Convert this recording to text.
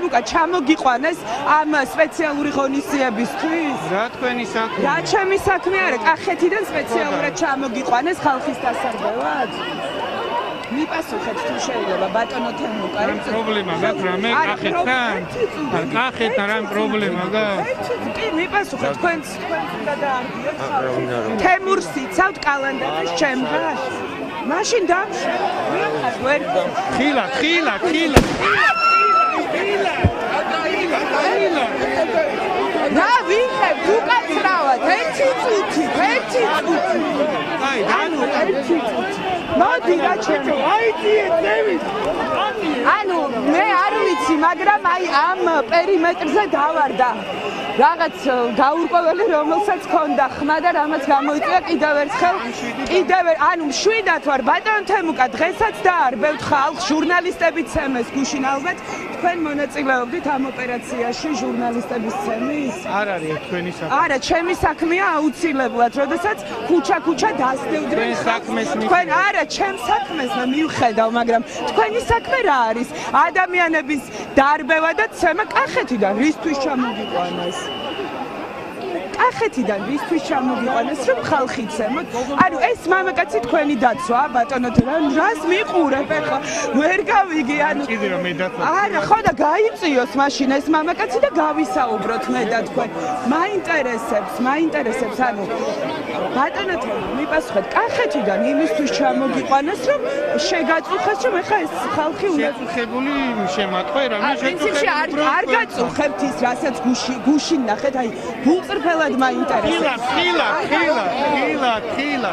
თემუკა ჩამოგიყვანეს ამ სპეციალური ღონისძიებისთვის? რა თქვენი საქმე? რა ჩემი საქმე არა, კახეთიდან სპეციალურად ჩამოგიყვანეს ხალხის დასარბევად? მიპასუხეთ თუ შეიძლება ბატონო თემუკა. რა პრობლემა გაქვს რამე კახეთთან? კახეთთან რა პრობლემა გაქვს? კი მიპასუხეთ თქვენც უნდა დაარბიოთ ხალხი. თემურს იცავთ კალენდარში ჩემგან? მაშინ ვერ ხილა რა ვიხებთ უკაცრავად ერთი წუთი ანუ ერთი წუთი მოდი რა ჩემო ანუ მე არ ვიცი მაგრამ აი ამ პერიმეტრზე დავარდა რაღაც გაურკვეველი რომელსაც ქონდა ხმა და რამაც გამოიწვია კიდევ ერთხელ ანუ მშვიდად ვარ ბატონ თემუკა დღესაც დაარბევთ ხალხს ჟურნალისტებიც ცემეს გუშინ ალბათ თქვენ მონაწილეობდით ამ ოპერაციაში ჟურნალისტების ცემის არ არის თქვენი საქმე არა ჩემი საქმეა აუცილებლად როდესაც ქუჩა დასდევდნენ თქვენ არა ჩემს საქმეს მივხედავ მაგრამ თქვენი საქმე რა არის ადამიანების დარბევა და ცემა კახეთიდან რისთვის ჩამოგიყვანეს კახეთიდან რისთვის ჩამოგიყვანეს რომ ხალხი ცემოთ ანუ ეს მამაკაცი თქვენი დაცვა ბატონო რას მიყურებ ახლა ვერ გავიგე ანუ არა ხო და გაიწიოს მაშინ ეს მამაკაცი და გავისაუბროთ მე და თქვენ მაინტერესებს ანუ ბატონო მიპასუხეთ კახეთიდან იმისთვის ჩამოგიყვანეს რომ შეგაწუხეს რომ ახლა ეს ხალხი უნდა შეწუხებული შემატყვე რამე შეწუხებული არ გაწუხებთ ის რასაც გუშინ ნახეთ აი გულწრფელად მაინტერესებს ხილა